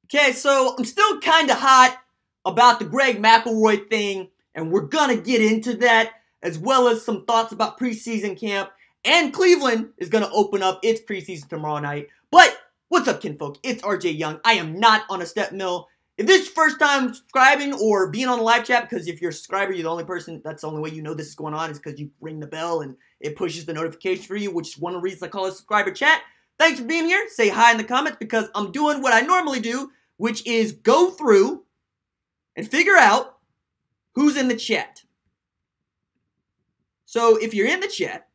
Okay, so I'm still kind of hot about the Greg McElroy thing, and we're gonna get into that, as well as some thoughts about preseason camp. And Cleveland is gonna open up its preseason tomorrow night. But what's up, kinfolk? It's RJ Young. I am not on a step mill. If this is your first time subscribing or being on the live chat, because if you're a subscriber, you're the only person, that's the only way you know this is going on, is because you ring the bell and it pushes the notification for you, which is one of the reasons I call it subscriber chat. Thanks for being here. Say hi in the comments, because I'm doing what I normally do, which is go through and figure out who's in the chat. So if you're in the chat,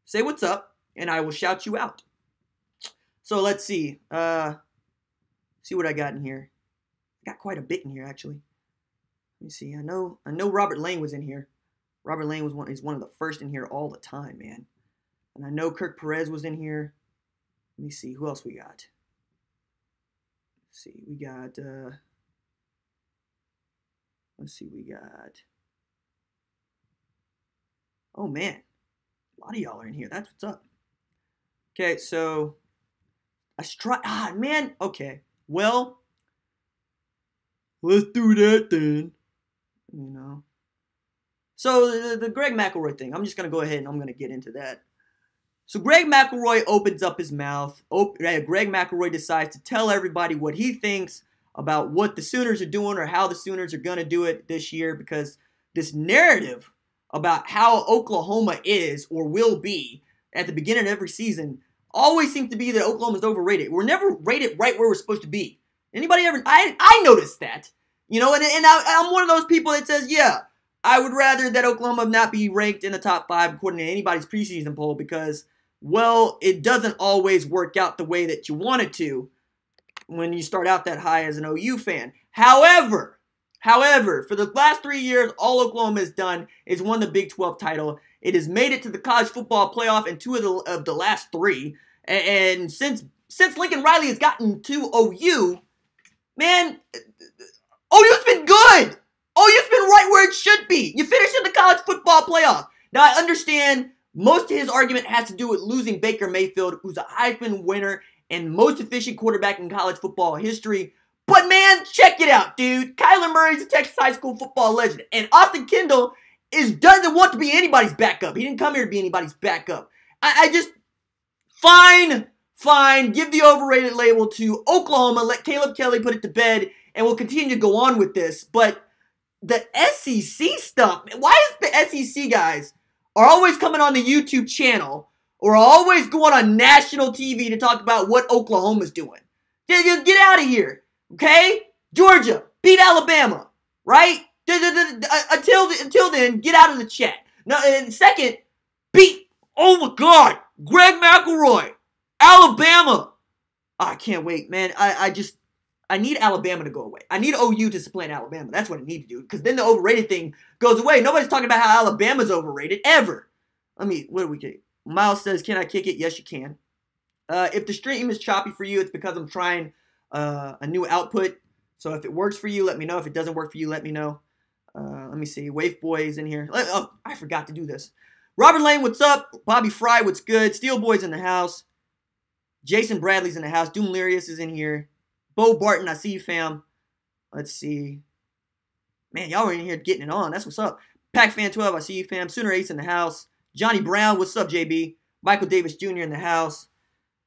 say what's up, and I will shout you out. So let's see. See what I got in here. I got quite a bit in here, actually. Let me see. I know Robert Lane was in here. Robert Lane is one of the first in here all the time, man. And I know Kirk Perez was in here. Let me see. Who else we got? Let's see. We got... let's see. We got... Oh, man. A lot of y'all are in here. That's what's up. Okay, so... man. Okay. Well... let's do that then. You know. So the Greg McElroy thing. I'm just going to go ahead and I'm going to get into that. So Greg McElroy opens up his mouth. Greg McElroy decides to tell everybody what he thinks about what the Sooners are doing or how the Sooners are going to do it this year, because this narrative about how Oklahoma is or will be at the beginning of every season always seems to be that Oklahoma's overrated. We're never rated right where we're supposed to be. Anybody ever? I noticed that. You know, and I'm one of those people that says, yeah, I would rather that Oklahoma not be ranked in the top 5 according to anybody's preseason poll, because, well, it doesn't always work out the way that you want it to when you start out that high as an OU fan. However, for the last 3 years, all Oklahoma has done is won the Big 12 title. It has made it to the college football playoff in 2 of the last 3. And since Lincoln Riley has gotten to OU, man, OU's been good. OU's been right where it should be. You finished in the college football playoff. Now, I understand most of his argument has to do with losing Baker Mayfield, who's a Heisman winner and most efficient quarterback in college football history. But, man, check it out, dude. Kyler Murray's a Texas high school football legend. And Austin Kendall doesn't want to be anybody's backup. He didn't come here to be anybody's backup. Fine. Give the overrated label to Oklahoma. Let Caleb Kelly put it to bed. And we'll continue to go on with this. But the SEC stuff, why is the SEC guys are always coming on the YouTube channel or always going on national TV to talk about what Oklahoma's doing? Get out of here, okay? Georgia beat Alabama, right? Until then, get out of the chat. Now, and second, oh my God, Greg McElroy, Alabama. I can't wait, man. I need Alabama to go away. I need OU to supplant Alabama. That's what I need to do, because then the overrated thing goes away. Nobody's talking about how Alabama's overrated, ever. What do we get? Miles says, can I kick it? Yes, you can. If the stream is choppy for you, it's because I'm trying a new output. So if it works for you, let me know. If it doesn't work for you, let me know. Let me see. Wave Boy is in here. Oh, I forgot to do this. Robert Lane, what's up? Bobby Fry, what's good? Steel Boy's in the house. Jason Bradley's in the house. Doomlerius is in here. Bo Barton, I see you, fam. Let's see. Man, y'all are in here getting it on. That's what's up. PacFan12, I see you, fam. Sooner Ace in the house. Johnny Brown, what's up, JB? Michael Davis Jr. in the house.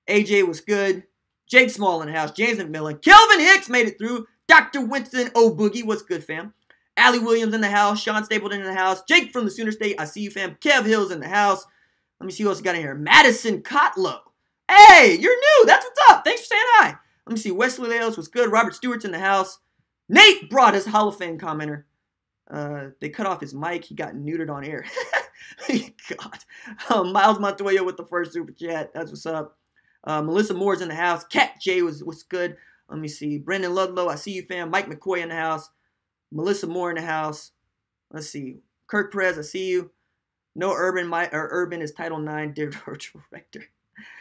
AJ, what's good? Jake Small in the house. James McMillan. Kelvin Hicks made it through. Dr. Winston Boogie, what's good, fam? Allie Williams in the house. Sean Stapleton in the house. Jake from the Sooner State, I see you, fam. Kev Hills in the house. Let me see who else got in here. Madison Kotlow. Hey, you're new. That's what's up. Thanks for saying hi. Let me see. Wesley Leos was good. Robert Stewart's in the house. Nate brought his Hall of Fame commenter. They cut off his mic. He got neutered on air. God. Miles Montoya with the first super chat. That's what's up. Melissa Moore's in the house. Cat J was good. Let me see. Brendan Ludlow, I see you, fam. Mike McCoy in the house. Melissa Moore in the house. Let's see. Kirk Perez, I see you. No Urban. Urban is Title IX director.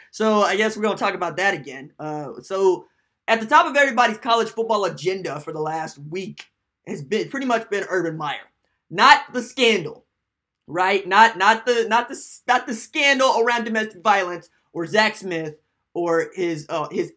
So I guess we're going to talk about that again. So at the top of everybody's college football agenda for the last week has been pretty much been Urban Meyer. Not the scandal, right? Not the scandal around domestic violence or Zach Smith or his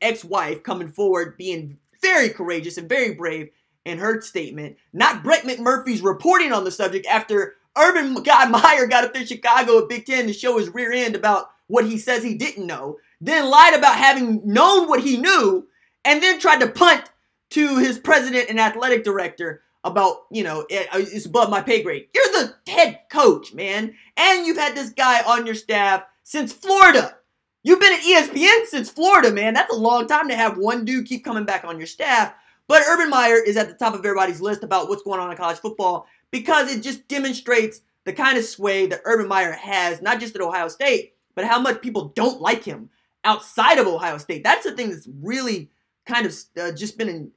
ex-wife coming forward being very courageous and very brave in her statement. Not Brett McMurphy's reporting on the subject after Urban Meyer got up there in Chicago at Big Ten to show his rear end about what he says he didn't know, then lied about having known what he knew, and then tried to punt to his president and athletic director about, it's above my pay grade. You're the head coach, man. And you've had this guy on your staff since Florida. You've been at ESPN since Florida, man. That's a long time to have one dude keep coming back on your staff. But Urban Meyer is at the top of everybody's list about what's going on in college football because it just demonstrates the kind of sway that Urban Meyer has, not just at Ohio State, but how much people don't like him outside of Ohio State. That's the thing that's really kind of just been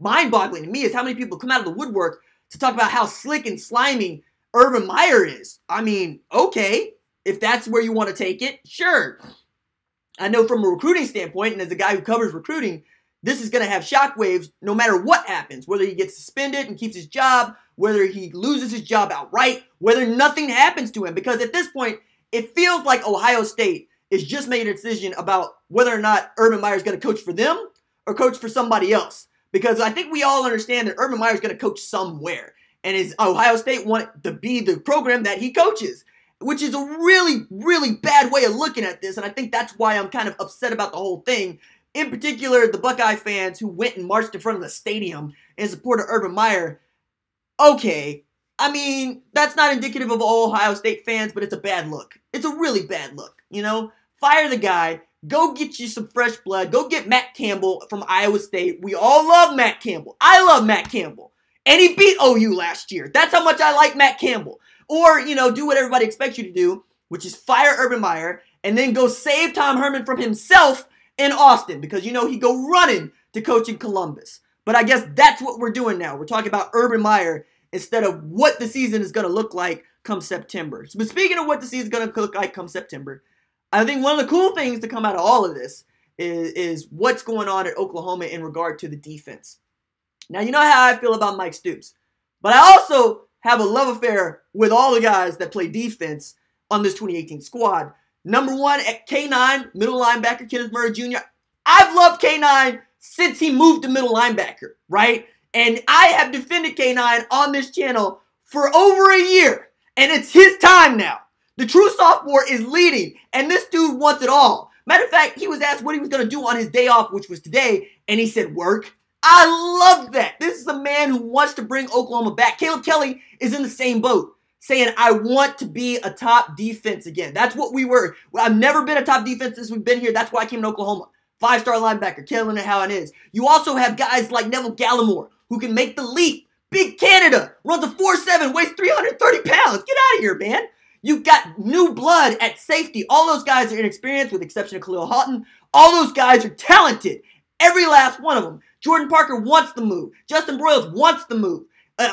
mind-boggling to me, is how many people come out of the woodwork to talk about how slick and slimy Urban Meyer is. I mean, okay, if that's where you want to take it, sure. I know from a recruiting standpoint, and as a guy who covers recruiting, this is going to have shockwaves no matter what happens, whether he gets suspended and keeps his job, whether he loses his job outright, whether nothing happens to him. Because at this point, it feels like Ohio State is just making a decision about whether or not Urban Meyer is going to coach for them or coach for somebody else. Because I think we all understand that Urban Meyer is going to coach somewhere. And is Ohio State want to be the program that he coaches? Which is a really, really bad way of looking at this. And I think that's why I'm kind of upset about the whole thing. In particular, the Buckeye fans who went and marched in front of the stadium in support of Urban Meyer. Okay, I mean, that's not indicative of all Ohio State fans, but it's a bad look. It's a really bad look, Fire the guy. Go get you some fresh blood. Go get Matt Campbell from Iowa State. We all love Matt Campbell. I love Matt Campbell. And he beat OU last year. That's how much I like Matt Campbell. Or, do what everybody expects you to do, which is fire Urban Meyer, and then go save Tom Herman from himself in Austin. Because, he'd go running to coach in Columbus. But I guess that's what we're doing now. We're talking about Urban Meyer instead of what the season is going to look like come September. But speaking of what the season is going to look like come September, I think one of the cool things to come out of all of this is what's going on at Oklahoma in regard to the defense. Now, you know how I feel about Mike Stoops. But I also have a love affair with all the guys that play defense on this 2018 squad. Number one at K9, middle linebacker Kenneth Murray Jr. I've loved K9 since he moved to middle linebacker, right? And I have defended K9 on this channel for over a year. And it's his time now. The true sophomore is leading, and this dude wants it all. Matter of fact, he was asked what he was going to do on his day off, which was today, and he said work. I love that. This is a man who wants to bring Oklahoma back. Caleb Kelly is in the same boat, saying, I want to be a top defense again. That's what we were. I've never been a top defense since we've been here. That's why I came to Oklahoma. 5-star linebacker, killing it how it is. You also have guys like Neville Gallimore, who can make the leap. Big Canada, runs a 4.7, weighs 330 pounds. Get out of here, man. You've got new blood at safety. All those guys are inexperienced, with the exception of Khalil Houghton. All those guys are talented. Every last one of them. Jordan Parker wants the move. Justin Broyles wants the move.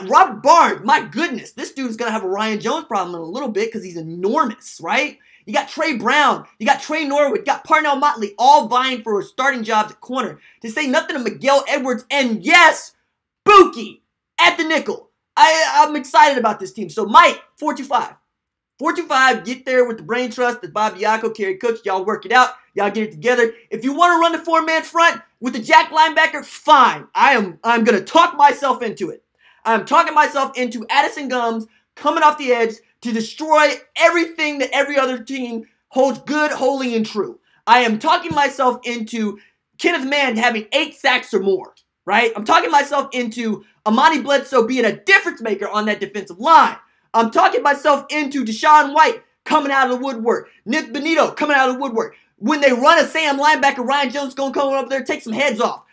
Robert Barnes, my goodness, this dude's going to have a Ryan Jones problem in a little bit because he's enormous, right? You got Trey Brown. You got Trey Norwood. You got Parnell Motley, all vying for starting jobs at corner. To say nothing of Miguel Edwards and, yes, Buki at the nickel. I'm excited about this team. So, Mike, 425. 425, get there with the brain trust that Bob Diaco, Kerry Cooks. Y'all work it out. Y'all get it together. If you want to run the four-man front with the jack linebacker, fine. I'm going to talk myself into it. I'm talking myself into Addison Gums coming off the edge to destroy everything that every other team holds good, holy, and true. I am talking myself into Kenneth Mann having 8 sacks or more, right? I'm talking myself into Amani Bledsoe being a difference maker on that defensive line. I'm talking myself into Deshaun White coming out of the woodwork. Nick Benito coming out of the woodwork. When they run a Sam linebacker, Ryan Jones is going to come up there and take some heads off.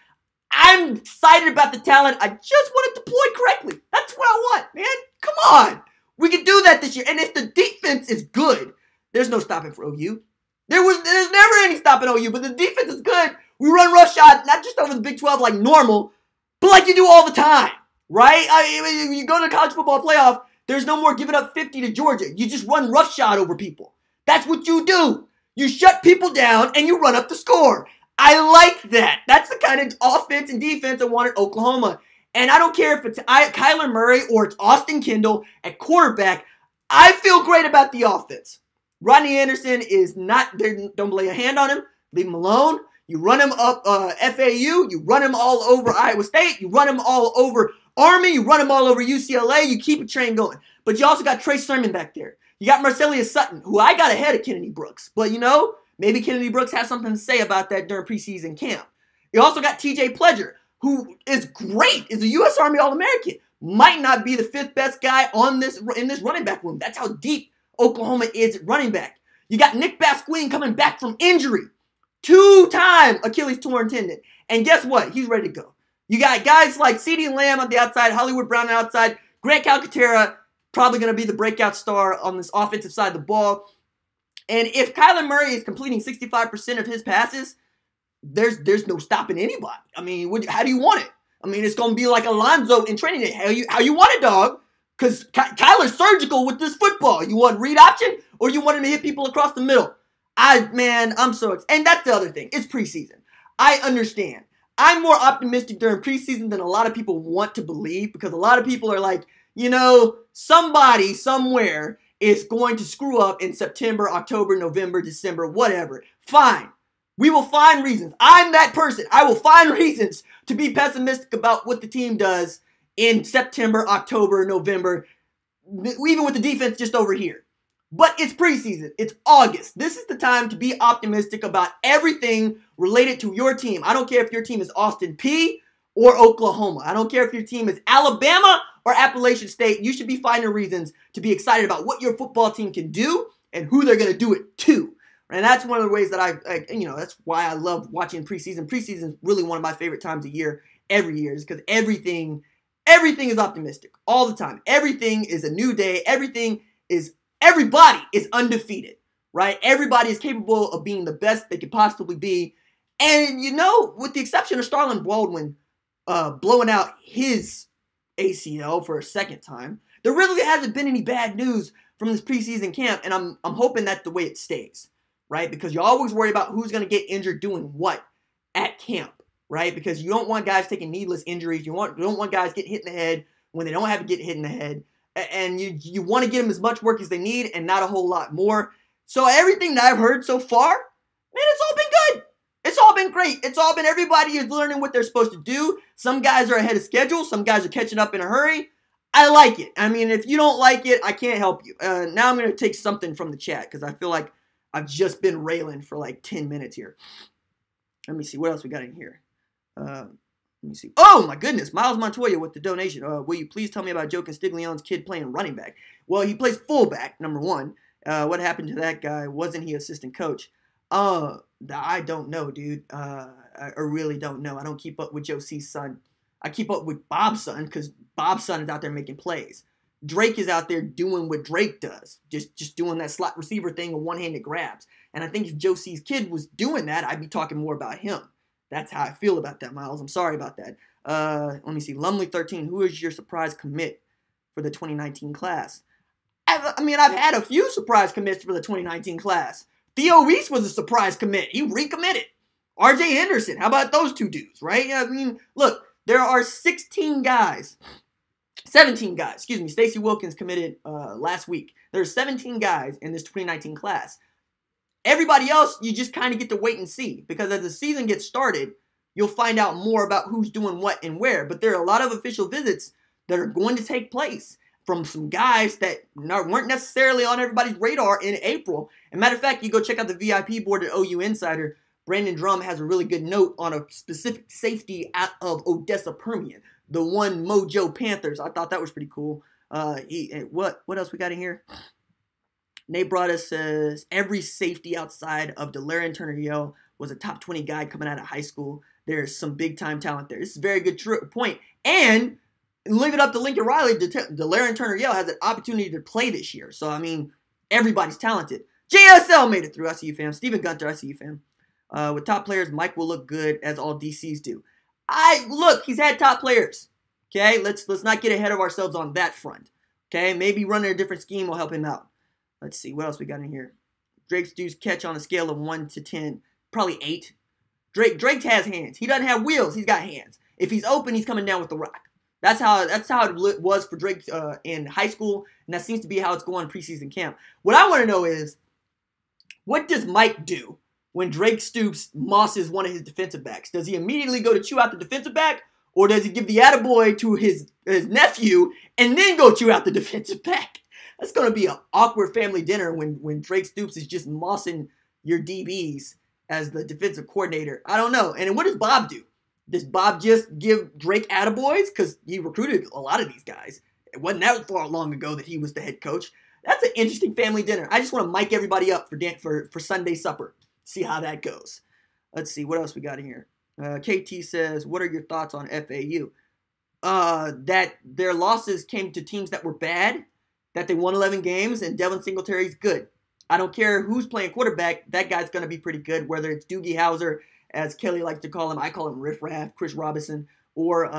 I'm excited about the talent. I just want it deployed correctly. That's what I want, man. Come on. We can do that this year. And if the defense is good, there's no stopping for OU. There's never any stopping OU, but the defense is good. We run roughshod, not just over the Big 12 like normal, but like you do all the time, right? You go to the college football playoff, there's no more giving up 50 to Georgia. You just run roughshod over people. That's what you do. You shut people down and you run up the score. I like that. That's the kind of offense and defense I want at Oklahoma. And I don't care if it's Kyler Murray or it's Austin Kendall at quarterback. I feel great about the offense. Rodney Anderson is not there. Don't lay a hand on him. Leave him alone. You run him up FAU. You run him all over Iowa State. You run him all over Army. You run him all over UCLA. You keep a train going. But you also got Trey Sermon back there. You got Marcelius Sutton, who I got ahead of Kennedy Brooks. But, you know, maybe Kennedy Brooks has something to say about that during preseason camp. You also got TJ Pledger, who is great, is a U.S. Army All-American. Might not be the 5th best guy in this running back room. That's how deep Oklahoma is at running back. You got Nick Basquine coming back from injury. 2-time Achilles torn tendon. And guess what? He's ready to go. You got guys like CeeDee Lamb on the outside, Hollywood Brown on the outside, Grant Calcaterra, probably going to be the breakout star on this offensive side of the ball. And if Kyler Murray is completing 65% of his passes, there's no stopping anybody. I mean, how do you want it? I mean, it's going to be like Alonzo in training day. How you want it, dog? Because Kyler's surgical with this football. You want read option or you want him to hit people across the middle? I'm so excited. And that's the other thing. It's preseason. I understand. I'm more optimistic during preseason than a lot of people want to believe because a lot of people are like, you know, somebody somewhere is going to screw up in September, October, November, December, whatever. Fine. We will find reasons. I'm that person. I will find reasons to be pessimistic about what the team does in September, October, November, even with the defense just over here. But it's preseason. It's August. This is the time to be optimistic about everything related to your team. I don't care if your team is Austin Peay or Oklahoma. I don't care if your team is Alabama or Appalachian State. You should be finding reasons to be excited about what your football team can do and who they're going to do it to. And that's one of the ways that that's why I love watching preseason. Preseason is really one of my favorite times of year every year is because everything is optimistic all the time. Everything is a new day. Everybody is undefeated, right? Everybody is capable of being the best they could possibly be. And, you know, with the exception of Starlin Baldwin blowing out his ACL for a second time, there really hasn't been any bad news from this preseason camp. And I'm hoping that's the way it stays, right? Because you always worry about who's going to get injured doing what at camp, right? Because you don't want guys taking needless injuries. You don't want guys getting hit in the head when they don't have to get hit in the head. And you want to get them as much work as they need and not a whole lot more. So everything that I've heard so far, man, it's all been good. It's all been great. It's all been everybody is learning what they're supposed to do. Some guys are ahead of schedule. Some guys are catching up in a hurry. I like it. I mean, if you don't like it, I can't help you. Now I'm going to take something from the chat because I feel like I've just been railing for like 10 minutes here. Let me see. What else we got in here? Let me see. Oh, my goodness. Miles Montoya with the donation. Will you please tell me about Joe Castiglione's kid playing running back? Well, he plays fullback, number one. What happened to that guy? Wasn't he assistant coach? I don't know, dude. I really don't know. I don't keep up with Joe C's son. I keep up with Bob's son because Bob's son is out there making plays. Drake is out there doing what Drake does. Just doing that slot receiver thing with one-handed grabs. And I think if Joe C's kid was doing that, I'd be talking more about him. That's how I feel about that, Miles. I'm sorry about that. Let me see. Lumley13, who is your surprise commit for the 2019 class? I mean, I've had a few surprise commits for the 2019 class. Theo Reese was a surprise commit. He recommitted. RJ Henderson. How about those two dudes, right? I mean, look, there are 17 guys. Excuse me. Stacey Wilkins committed last week. There are 17 guys in this 2019 class. Everybody else, you just kind of get to wait and see. Because as the season gets started, you'll find out more about who's doing what and where. But there are a lot of official visits that are going to take place from some guys that weren't necessarily on everybody's radar in April. As a matter of fact, you go check out the VIP board at OU Insider. Brandon Drum has a really good note on a specific safety out of Odessa Permian. The one Mojo Panthers. I thought that was pretty cool. What else we got in here? Nate Broaddus says, every safety outside of Delarrin Turner-Yell was a top 20 guy coming out of high school. There's some big-time talent there. This is a very good point. And leave it up to Lincoln Riley. Delarrin Turner-Yell has an opportunity to play this year. So, I mean, everybody's talented. JSL made it through. I see you, fam. Steven Gunter, I see you, fam. With top players, Mike will look good, as all DCs do. Look, he's had top players. Okay, let's not get ahead of ourselves on that front. Okay, maybe running a different scheme will help him out. Let's see, what else we got in here? Drake's dude's catch on a scale of 1 to 10, probably 8. Drake has hands. He doesn't have wheels. He's got hands. If he's open, he's coming down with the rock. That's how it was for Drake in high school, and that seems to be how it's going in preseason camp. What I want to know is, what does Mike do when Drake Stoops mosses one of his defensive backs? Does he immediately go to chew out the defensive back? Or does he give the attaboy to his nephew and then go chew out the defensive back? That's going to be an awkward family dinner when Drake Stoops is just mossing your DBs as the defensive coordinator. I don't know. And what does Bob do? Does Bob just give Drake attaboys? Because he recruited a lot of these guys. It wasn't that far long ago that he was the head coach. That's an interesting family dinner. I just want to mic everybody up for Sunday supper. See how that goes. Let's see. What else we got in here? KT says, what are your thoughts on FAU? That their losses came to teams that were bad, that they won 11 games, and Devin Singletary's good. I don't care who's playing quarterback. That guy's going to be pretty good, whether it's Doogie Howser, as Kelly likes to call him. I call him Riff Raff, Chris Robinson, or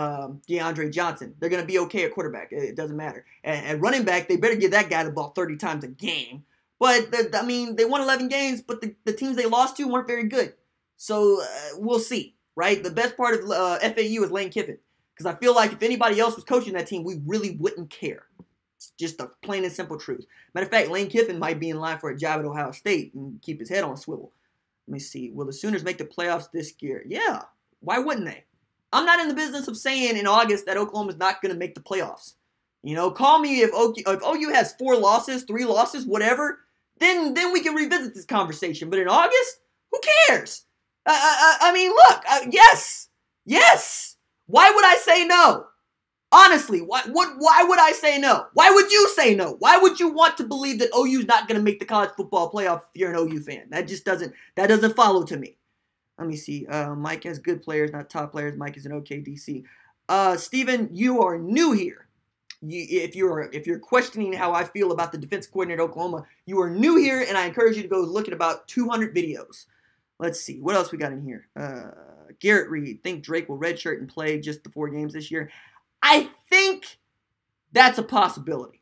DeAndre Johnson. They're going to be okay at quarterback. It doesn't matter. At running back, they better give that guy the ball 30 times a game. But, they won 11 games, but the teams they lost to weren't very good. So, we'll see, right? The best part of FAU is Lane Kiffin. Because I feel like if anybody else was coaching that team, we really wouldn't care. It's just a plain and simple truth. Matter of fact, Lane Kiffin might be in line for a job at Ohio State and keep his head on a swivel. Let me see. Will the Sooners make the playoffs this year? Yeah. Why wouldn't they? I'm not in the business of saying in August that Oklahoma's not going to make the playoffs. Call me if OU has 4 losses, 3 losses, whatever. Then we can revisit this conversation. But in August, who cares? Yes. Why would I say no? Honestly, why would I say no? Why would you say no? Why would you want to believe that OU's not going to make the college football playoff if you're an OU fan? That doesn't follow to me. Let me see. Mike has good players, not top players. Mike is an okay DC. Steven, you are new here. If you're questioning how I feel about the defense coordinator at Oklahoma, you are new here, and I encourage you to go look at about 200 videos. Let's see. What else we got in here? Garrett Reed, think Drake will redshirt and play just the 4 games this year? I think that's a possibility.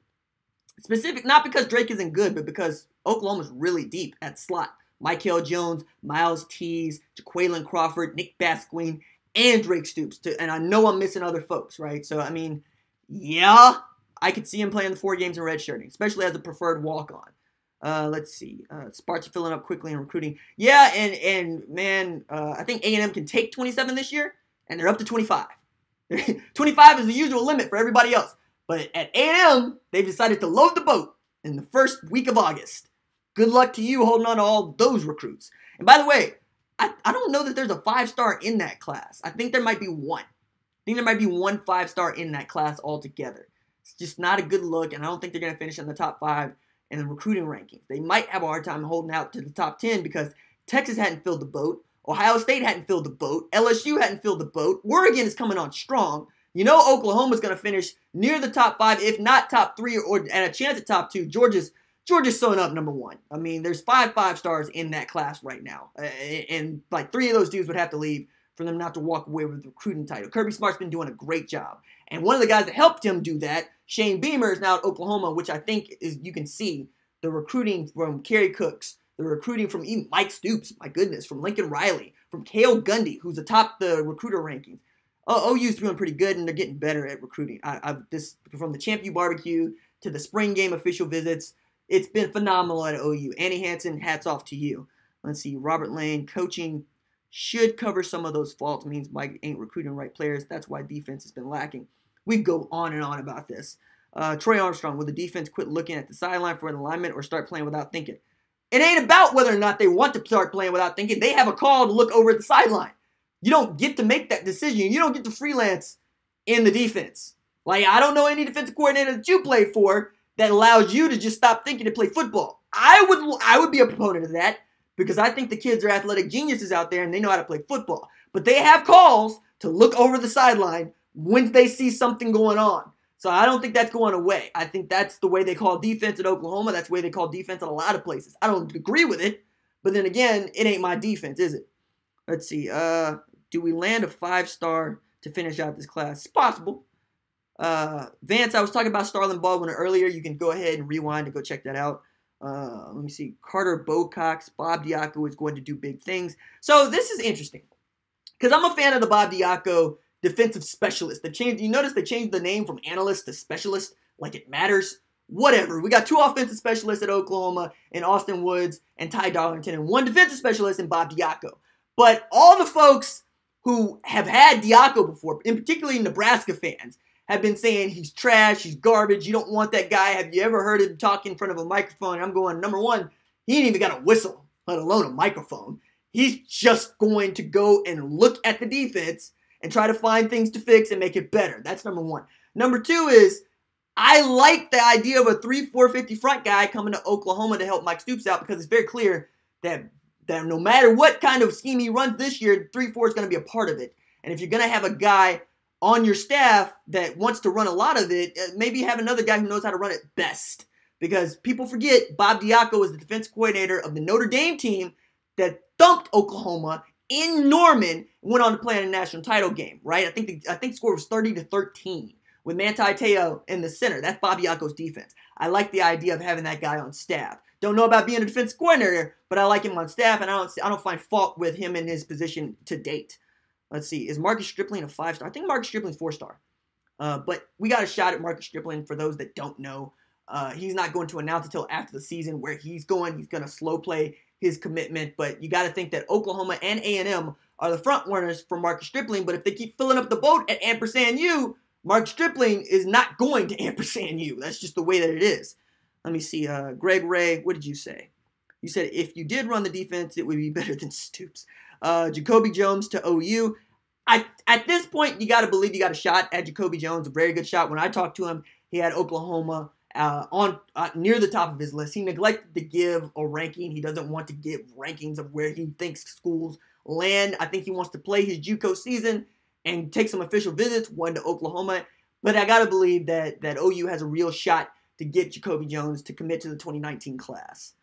Not because Drake isn't good, but because Oklahoma's really deep at slot. Michael Jones, Miles Tees, Jaquaylin Crawford, Nick Basquine, and Drake Stoops. And I know I'm missing other folks, right? So, yeah, I could see him playing the 4 games in redshirting, especially as a preferred walk-on. Let's see. Sparks are filling up quickly in recruiting. Yeah, and man, I think A&M can take 27 this year, and they're up to 25. 25 is the usual limit for everybody else. But at A&M, they've decided to load the boat in the first week of August. Good luck to you holding on to all those recruits. And by the way, I don't know that there's a 5-star in that class. I think there might be one. I think there might be one 5-star in that class altogether. It's just not a good look, and I don't think they're going to finish in the top 5 in the recruiting rankings. They might have a hard time holding out to the top 10 because Texas hadn't filled the boat. Ohio State hadn't filled the boat. LSU hadn't filled the boat. Oregon is coming on strong. Oklahoma's going to finish near the top 5, if not top 3, and a chance at top 2. Georgia's sewing up number 1. There's 5 stars in that class right now. And like 3 of those dudes would have to leave for them not to walk away with the recruiting title. Kirby Smart's been doing a great job. And one of the guys that helped him do that, Shane Beamer, is now at Oklahoma, which I think is, you can see, the recruiting from Kerry Cooks, the recruiting from even Mike Stoops, my goodness, from Lincoln Riley, from Cale Gundy, who's atop the recruiter rankings. OU's doing pretty good, and they're getting better at recruiting. From the Champ U barbecue to the spring game official visits, it's been phenomenal at OU. Annie Hansen, hats off to you. Let's see, Robert Lane, coaching should cover some of those faults. Means Mike ain't recruiting the right players. That's why defense has been lacking. We go on and on about this. Troy Armstrong, will the defense quit looking at the sideline for an alignment or start playing without thinking? It ain't about whether or not they want to start playing without thinking. They have a call to look over at the sideline. You don't get to make that decision. You don't get to freelance in the defense. I don't know any defensive coordinator that you play for that allows you to just stop thinking and play football. I would be a proponent of that because I think the kids are athletic geniuses out there and they know how to play football. But they have calls to look over the sideline when they see something going on. So I don't think that's going away. I think that's the way they call defense at Oklahoma. That's the way they call defense at a lot of places. I don't agree with it, but then again, it ain't my defense, is it? Let's see. Do we land a 5-star to finish out this class? It's possible. Vance, I was talking about Starlin Baldwin earlier. You can go ahead and rewind and go check that out. Let me see. Carter Bocox, Bob Diaco is going to do big things. So this is interesting because I'm a fan of the Bob Diaco defensive specialist. You notice they changed the name from analyst to specialist, like it matters. whatever. We got 2 offensive specialists at Oklahoma in Austin Woods and Ty Darlington, and 1 defensive specialist in Bob Diaco. But all the folks who have had Diaco before, in particularly Nebraska fans, have been saying he's trash, he's garbage, you don't want that guy. Have you ever heard him talk in front of a microphone? And I'm going, number one, he ain't even got a whistle, let alone a microphone. He's just going to go and look at the defense and try to find things to fix and make it better. That's number one. Number two is, I like the idea of a 3-4-50 front guy coming to Oklahoma to help Mike Stoops out, because it's very clear that no matter what kind of scheme he runs this year, 3-4 is going to be a part of it. And if you're going to have a guy on your staff that wants to run a lot of it, maybe have another guy who knows how to run it best. Because people forget Bob Diaco is the defense coordinator of the Notre Dame team that thumped Oklahoma in Norman, went on to play in a national title game, right? I think the score was 30-13 with Manti Te'o in the center. That's Bob Diaco's defense. I like the idea of having that guy on staff. Don't know about being a defense coordinator, but I like him on staff, and I don't find fault with him in his position to date. Let's see. Is Marcus Stripling a 5-star? I think Marcus Stripling's 4-star. But we got a shot at Marcus Stripling for those that don't know. He's not going to announce until after the season where he's going. He's going to slow play his commitment. But you got to think that Oklahoma and A&M are the front runners for Marcus Stripling. But if they keep filling up the boat at ampersand U, Marcus Stripling is not going to ampersand U. That's just the way that it is. Let me see. Greg Ray, what did you say? You said if you did run the defense, it would be better than Stoops. Jacoby Jones to OU. At this point, you got to believe you got a shot at Jacoby Jones, a very good shot. When I talked to him, he had Oklahoma near the top of his list. He neglected to give a ranking. He doesn't want to give rankings of where he thinks schools land. I think he wants to play his JUCO season and take some official visits, one to Oklahoma. But I got to believe that OU has a real shot to get Jacoby Jones to commit to the 2019 class.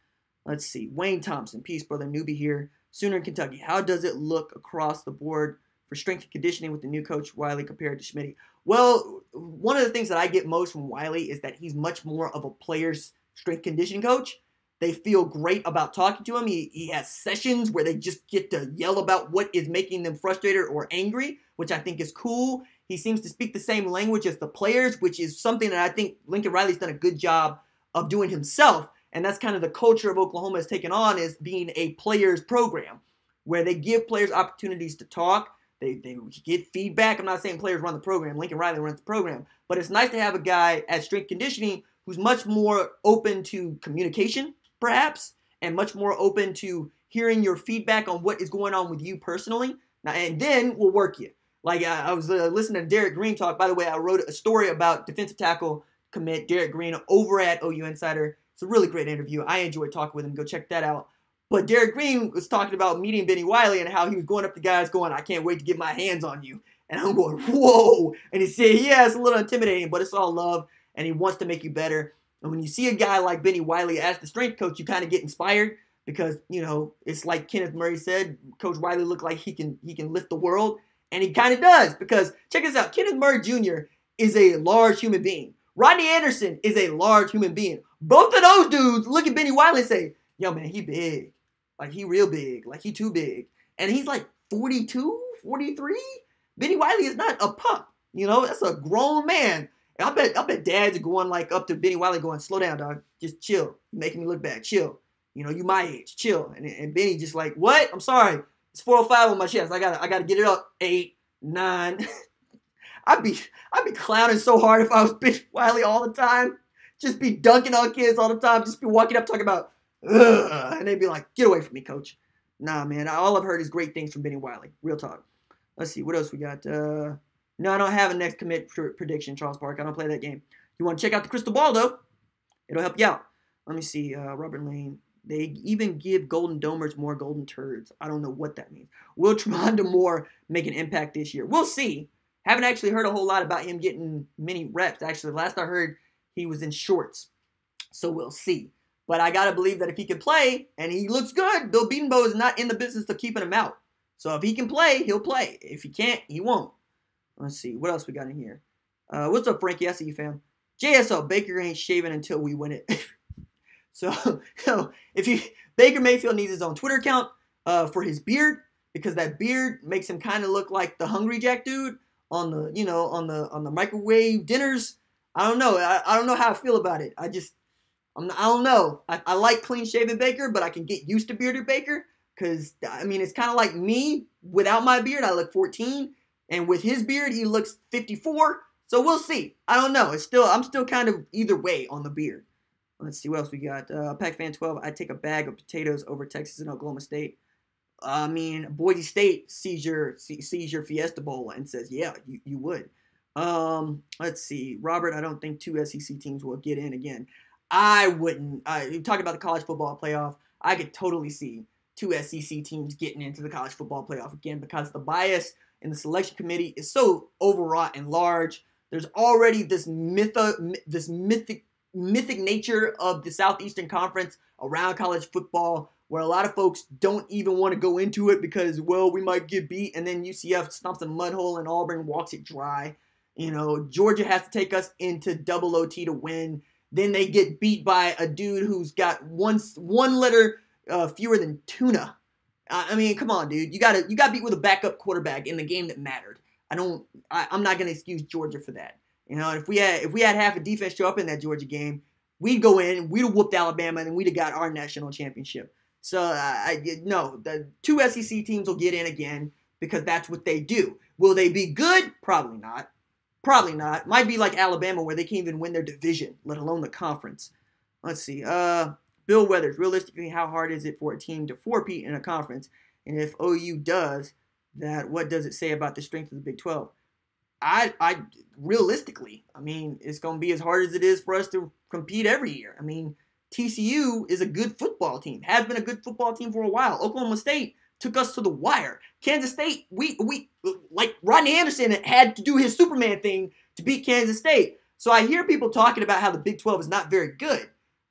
Let's see. Wayne Thompson, peace, brother, newbie here. Sooner in Kentucky. How does it look across the board for strength and conditioning with the new coach Wiley compared to Schmitty? Well, one of the things that I get most from Wiley is that he's much more of a player's strength conditioning coach. They feel great about talking to him. He has sessions where they just get to yell about what is making them frustrated or angry, which I think is cool. He seems to speak the same language as the players, which is something that I think Lincoln Riley's done a good job of doing himself. And that's kind of the culture of Oklahoma has taken on, is being a players program where they give players opportunities to talk. They get feedback. I'm not saying players run the program. Lincoln Riley runs the program. But it's nice to have a guy at strength conditioning who's much more open to communication, perhaps, and much more open to hearing your feedback on what is going on with you personally. Now, and then we'll work you. Like I was listening to Derek Green talk. By the way, I wrote a story about defensive tackle commit Derek Green over at OU Insider. It's a really great interview. I enjoyed talking with him. Go check that out. But Derek Green was talking about meeting Benny Wiley and how he was going up to guys going, I can't wait to get my hands on you. And I'm going, whoa. And he said, yeah, it's a little intimidating, but it's all love, and he wants to make you better. And when you see a guy like Benny Wiley as the strength coach, you kind of get inspired because, you know, it's like Kenneth Murray said, Coach Wiley looked like he can lift the world. And he kind of does, because check this out. Kenneth Murray Jr. is a large human being. Rodney Anderson is a large human being. Both of those dudes look at Benny Wiley and say, yo, man, he big. Like, he real big. Like, he too big. And he's like 42, 43. Benny Wiley is not a pup. You know, that's a grown man. And I bet dads are going like up to Benny Wiley going, slow down, dog. Just chill. You're making me look bad. Chill. You know, you my age. Chill. And Benny just like, what? I'm sorry. It's 405 on my chest. I gotta get it up. 8, 9. I'd be clowning so hard if I was Benny Wiley all the time. Just be dunking on kids all the time. Just be walking up talking about, ugh, and they'd be like, get away from me, coach. Nah, man. All I've heard is great things from Benny Wiley. Real talk. Let's see. What else we got? No, I don't have a next commit prediction, Charles Park. I don't play that game. You want to check out the crystal ball, though? It'll help you out. Let me see. Robert Lane. They even give Golden Domers more golden turds. I don't know what that means. Will Tremonda Moore make an impact this year? We'll see. Haven't actually heard a whole lot about him getting many reps. Actually, last I heard, he was in shorts. So we'll see. But I got to believe that if he can play and he looks good, Bill Bedenbaugh is not in the business of keeping him out. So if he can play, he'll play. If he can't, he won't. Let's see. What else we got in here? What's up, Frankie? I see you, fam. JSL, Baker ain't shaving until we win it. So Baker Mayfield needs his own Twitter account for his beard, because that beard makes him kind of look like the Hungry Jack dude on the microwave dinners. I don't know. I don't know how I feel about it. I don't know. I like clean shaven Baker, but I can get used to bearded Baker because I mean it's kind of like me without my beard. I look 14, and with his beard, he looks 54. So we'll see. I don't know. I'm still kind of either way on the beard. Let's see what else we got. Pac Fan 12. I'd take a bag of potatoes over Texas and Oklahoma State. I mean, Boise State sees your Fiesta Bowl and says, yeah, you would. Let's see. Robert, I don't think 2 SEC teams will get in again. I wouldn't. You talk about the college football playoff. I could totally see 2 SEC teams getting into the college football playoff again because the bias in the selection committee is so overwrought and large. There's already this mythic nature of the Southeastern Conference around college football where a lot of folks don't even want to go into it because, well, we might get beat, and then UCF stomps a mud hole and Auburn walks it dry. You know, Georgia has to take us into double OT to win. Then they get beat by a dude who's got one letter fewer than tuna. I mean, come on, dude. You got beat with a backup quarterback in the game that mattered. I'm not gonna excuse Georgia for that. You know, if we had half a defense show up in that Georgia game, we'd go in, we'd have whooped Alabama, and we'd have got our national championship. So no, the 2 SEC teams will get in again because that's what they do. Will they be good? Probably not. Probably not. Might be like Alabama where they can't even win their division, let alone the conference. Let's see. Bill Weathers. Realistically, how hard is it for a team to four-peat in a conference? And if OU does that, what does it say about the strength of the Big 12? Realistically, I mean, it's going to be as hard as it is for us to compete every year. I mean, TCU is a good football team. Has been a good football team for a while. Oklahoma State took us to the wire. Kansas State, we like Rodney Anderson had to do his Superman thing to beat Kansas State. So I hear people talking about how the Big 12 is not very good.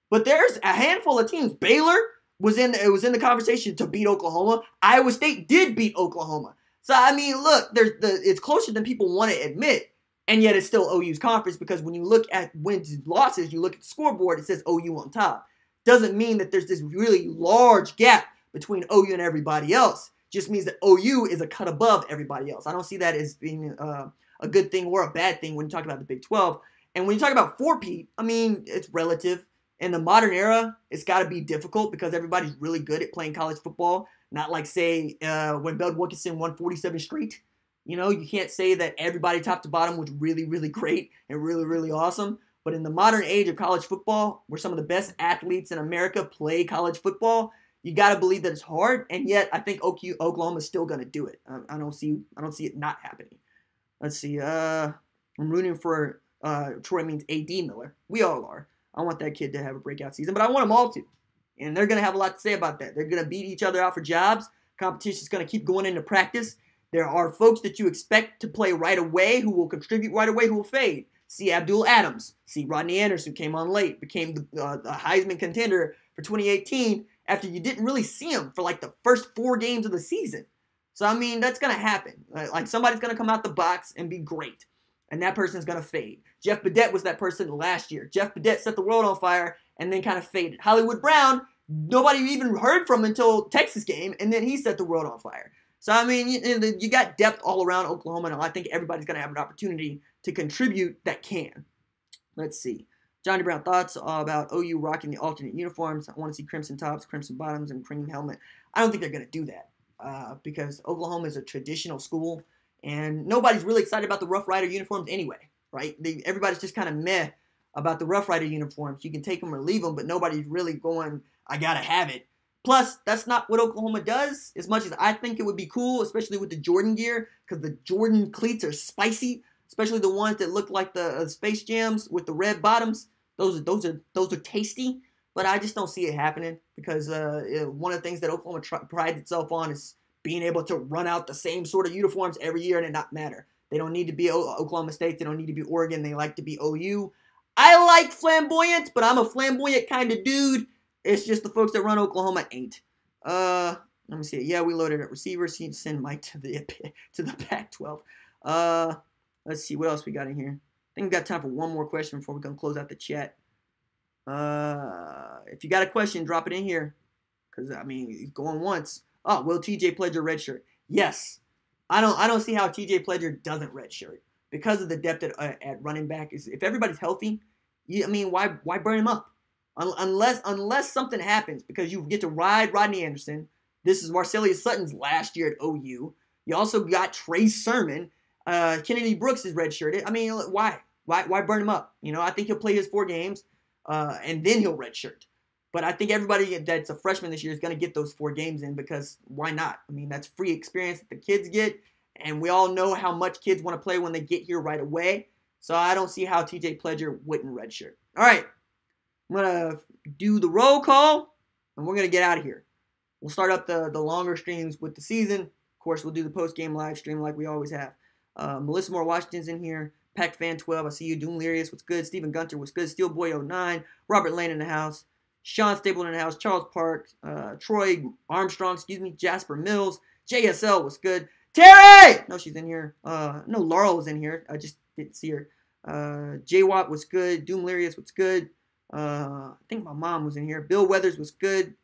But there's a handful of teams. Baylor was in the conversation to beat Oklahoma. Iowa State did beat Oklahoma. So I mean, look, it's closer than people want to admit, and yet it's still OU's conference because when you look at wins and losses, you look at the scoreboard, it says OU on top. Doesn't mean that there's this really large gap between OU and everybody else. Just means that OU is a cut above everybody else. I don't see that as being a good thing or a bad thing when you talk about the Big 12. And when you talk about four-peat, I mean, it's relative. In the modern era, it's got to be difficult because everybody's really good at playing college football. Not like, say, when Bud Wilkinson won 47 straight. You know, you can't say that everybody top to bottom was really, really great and really, really awesome. But in the modern age of college football, where some of the best athletes in America play college football, you got to believe that it's hard. And yet, I think Oklahoma is still going to do it. I don't see it not happening. Let's see. I'm rooting for Troy Means A.D. Miller. We all are. I want that kid to have a breakout season, but I want them all to. And they're going to have a lot to say about that. They're going to beat each other out for jobs. Competition is going to keep going into practice. There are folks that you expect to play right away who will contribute right away who will fade. See Abdul Adams. See Rodney Anderson, who came on late, became the Heisman contender for 2018 after you didn't really see him for like the first 4 games of the season. So, I mean, that's going to happen. Like somebody's going to come out the box and be great. And that person's going to fade. Jeff Badette was that person last year. Jeff Badette set the world on fire and then kind of faded. Hollywood Brown, nobody even heard from until Texas game, and then he set the world on fire. So, I mean, you got depth all around Oklahoma, and I think everybody's going to have an opportunity to contribute that can. Let's see. Johnny Brown, thoughts about OU rocking the alternate uniforms. I want to see crimson tops, crimson bottoms, and cream helmet. I don't think they're going to do that because Oklahoma is a traditional school. And nobody's really excited about the Rough Rider uniforms anyway, right? Everybody's just kind of meh about the Rough Rider uniforms. You can take them or leave them, but nobody's really going, I got to have it. Plus, that's not what Oklahoma does, as much as I think it would be cool, especially with the Jordan gear, because the Jordan cleats are spicy, especially the ones that look like the Space Jams with the red bottoms. Those are tasty, but I just don't see it happening because one of the things that Oklahoma prides itself on is being able to run out the same sort of uniforms every year and it not matter. They don't need to be Oklahoma State. They don't need to be Oregon. They like to be OU. I like flamboyant, but I'm a flamboyant kind of dude. It's just the folks that run Oklahoma ain't. Let me see. Yeah, we loaded at receivers. He'd send Mike to the Pac-12. Let's see what else we got in here. I think we got time for one more question before we can close out the chat. If you got a question, drop it in here. Because, I mean, he's going once. Oh, will TJ Pledger redshirt? Yes. I don't see how TJ Pledger doesn't redshirt. because of the depth at running back. Is if everybody's healthy, why burn him up? Unless something happens, because you get to ride Rodney Anderson. This is Marcelius Sutton's last year at OU. You also got Trey Sermon. Kennedy Brooks is redshirted. Why? Why burn him up? I think he'll play his 4 games, and then he'll redshirt. But I think everybody that's a freshman this year is going to get those 4 games in, because why not? That's free experience that the kids get, and we all know how much kids want to play when they get here right away. So I don't see how TJ Pledger wouldn't redshirt. All right, I'm going to do the roll call, and we're going to get out of here. We'll start up the longer streams with the season. Of course, we'll do the post-game live stream like we always have. Melissa Moore Washington's in here. Pack Fan 12, I see you. Doom Larius, what's good? Stephen Gunter, what's good? Steelboy 09. Robert Lane in the house. Sean Stapleton in the house. Charles Park. Troy Armstrong, Jasper Mills. JSL, what's good? Terry! No, she's in here. No, Laurel was in here. I just didn't see her. J-Watt, what's good? Doom Larius, what's good? I think my mom was in here. Bill Weathers, what's good?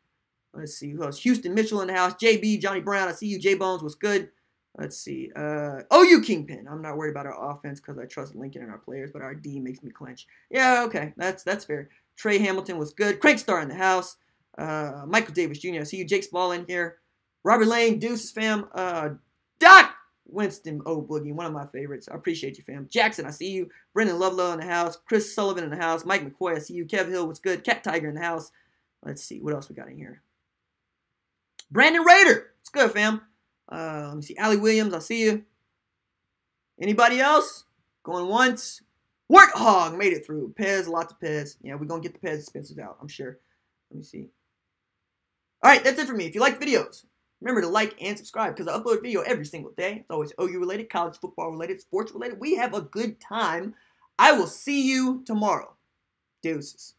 Let's see who else. Houston Mitchell in the house. JB, Johnny Brown, I see you. J-Bones, what's good? Let's see. OU Kingpin. I'm not worried about our offense because I trust Lincoln and our players, but our D makes me clench. Yeah, okay. That's fair. Trey Hamilton was good. Crankstar in the house. Michael Davis Jr. I see you. Jake Spall in here. Robert Lane, Deuces fam. Doc Winston Boogie, one of my favorites. I appreciate you, fam. Jackson, I see you. Brendan Lovelow in the house. Chris Sullivan in the house. Mike McCoy, I see you. Kev Hill, what's good? Cat Tiger in the house. Let's see. What else we got in here? Brandon Rader. What's good, fam? Let me see. Allie Williams, I see you. Anybody else? Going once. Warthog made it through. Pez, lots of Pez. Yeah, we're going to get the Pez dispensers out, I'm sure. Let me see. All right, that's it for me. If you like videos, remember to like and subscribe, because I upload video every single day. It's always OU related, college football related, sports related. We have a good time. I will see you tomorrow. Deuces.